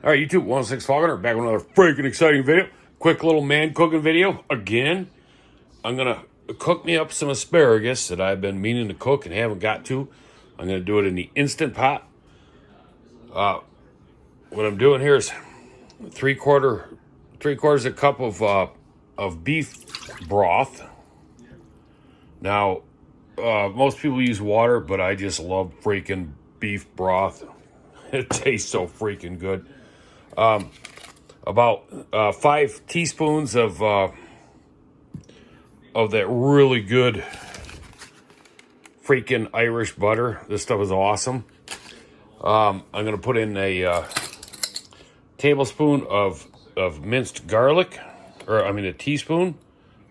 All right, YouTube, 106 Falconer, back with another freaking exciting video. Quick little man cooking video. Again, I'm going to cook me up some asparagus that I've been meaning to cook and haven't got to. I'm going to do it in the Instant Pot. What I'm doing here is three quarters of a cup of beef broth. Now, most people use water, but I just love freaking beef broth. It tastes so freaking good. About 5 teaspoons of that really good freaking Irish butter. This stuff is awesome. I'm gonna put in a tablespoon of minced garlic, a teaspoon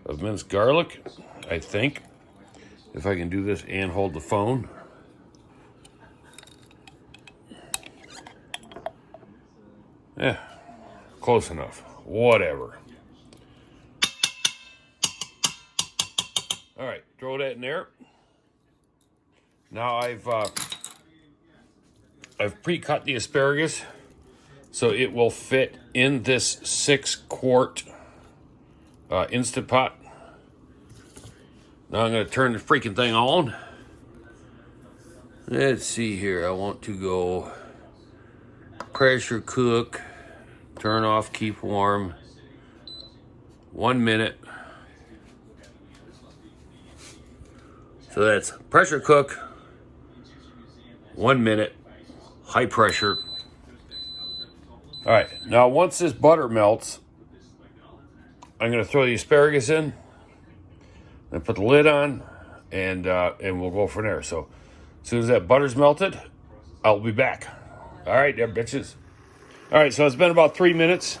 of minced garlic, I think. If I can do this and hold the phone. Yeah, close enough. Whatever. All right, throw that in there. Now I've pre-cut the asparagus so it will fit in this 6-quart Instant Pot. Now I'm going to turn the freaking thing on. Let's see here. I want to go pressure cook, turn off, keep warm. 1 minute. So that's pressure cook, 1 minute, high pressure. All right, now once this butter melts, I'm going to throw the asparagus in, then put the lid on, and we'll go from there. So as soon as that butter's melted, I'll be back. All right, there, bitches. All right, so it's been about 3 minutes.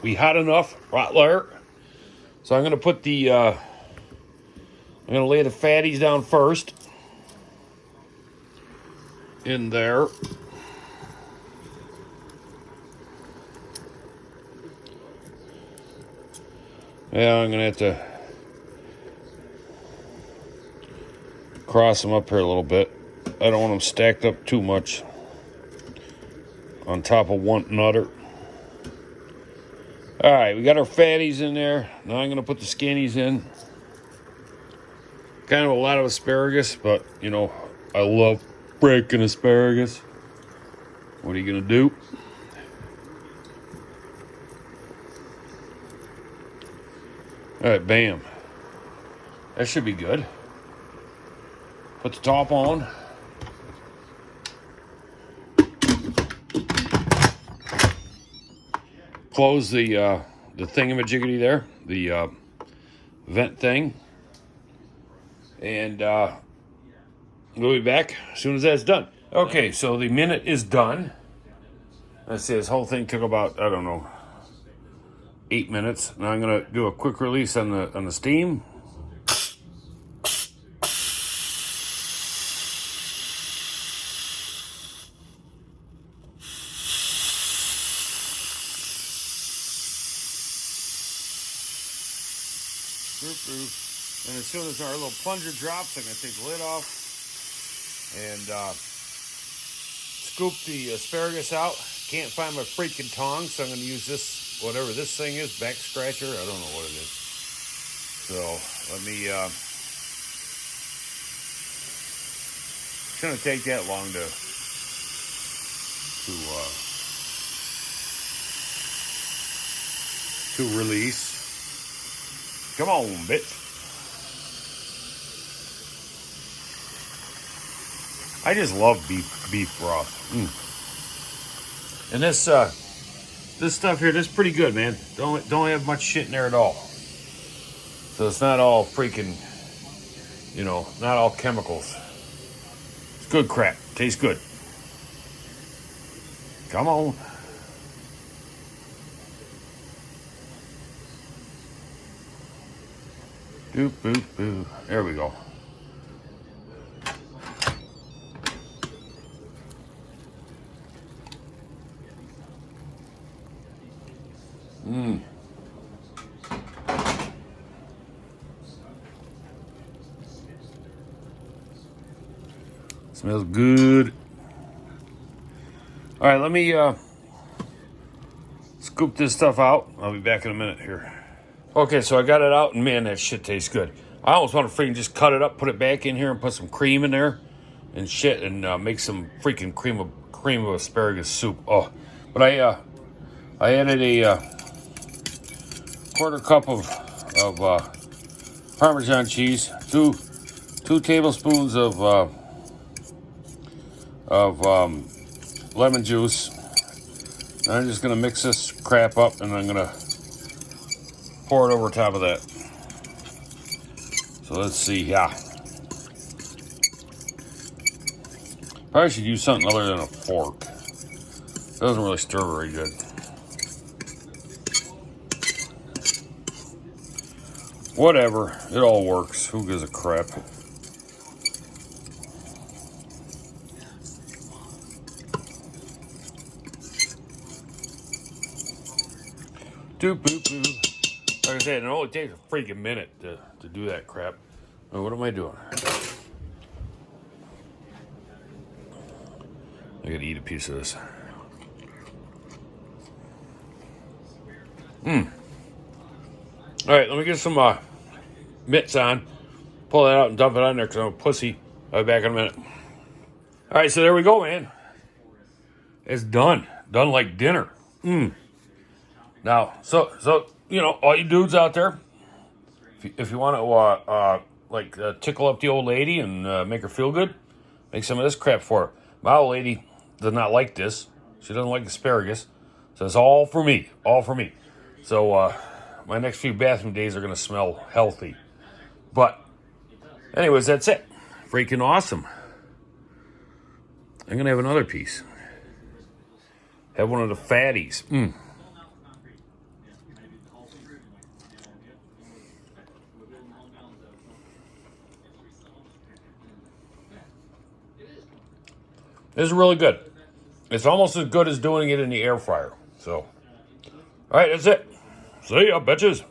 We hot enough, right there. So I'm going to put the, I'm going to lay the fatties down first. In there. Yeah, I'm going to have to cross them up here a little bit. I don't want them stacked up too much on top of one another. All right, we got our fatties in there. Now I'm going to put the skinnies in. Kind of a lot of asparagus, but, you know, I love freaking asparagus. What are you going to do? All right, bam. That should be good. Put the top on. Close the thingamajiggy there, the vent thing. And we'll be back as soon as that's done. Okay, so the minute is done. Let's see, this whole thing took about, I don't know, 8 minutes. Now I'm gonna do a quick release on the steam. And as soon as our little plunger drops, I'm gonna take the lid off and scoop the asparagus out. Can't find my freaking tongs, so I'm gonna use this, whatever this thing is, back scratcher. I don't know what it is. So let me. It's gonna take that long to release. Come on, bitch. I just love beef broth. And this stuff here, this is pretty good, man. Don't have much shit in there at all. So it's not all freaking, you know, not all chemicals. It's good crap. Tastes good. Come on. Doop, boop, boo. There we go. Smells good. All right, let me scoop this stuff out. I'll be back in a minute here. Okay, so I got it out, and man, that shit tastes good. I almost want to freaking just cut it up, put it back in here, and put some cream in there and shit, and make some freaking cream of asparagus soup. Oh, but I added a quarter cup of Parmesan cheese, two tablespoons of lemon juice. And I'm just gonna mix this crap up, and I'm gonna pour it over top of that. So let's see, yeah. Probably should use something other than a fork. It doesn't really stir very good. Whatever, it all works. Who gives a crap? Doop boop boo. Like I said, it only takes a freaking minute to do that crap. Oh, what am I doing? I gotta eat a piece of this. Alright, let me get some mitts on. Pull that out and dump it on there because I'm a pussy. I'll be back in a minute. Alright, so there we go, man. It's done. Done like dinner. Now, so you know, all you dudes out there, if you want to tickle up the old lady and make her feel good, make some of this crap for her. My old lady does not like this. She doesn't like asparagus. So it's all for me. All for me. So my next few bathroom days are going to smell healthy. But anyways, that's it. Freaking awesome. I'm going to have another piece. Have one of the fatties. This is really good. It's almost as good as doing it in the air fryer. So, all right, that's it. See ya, bitches.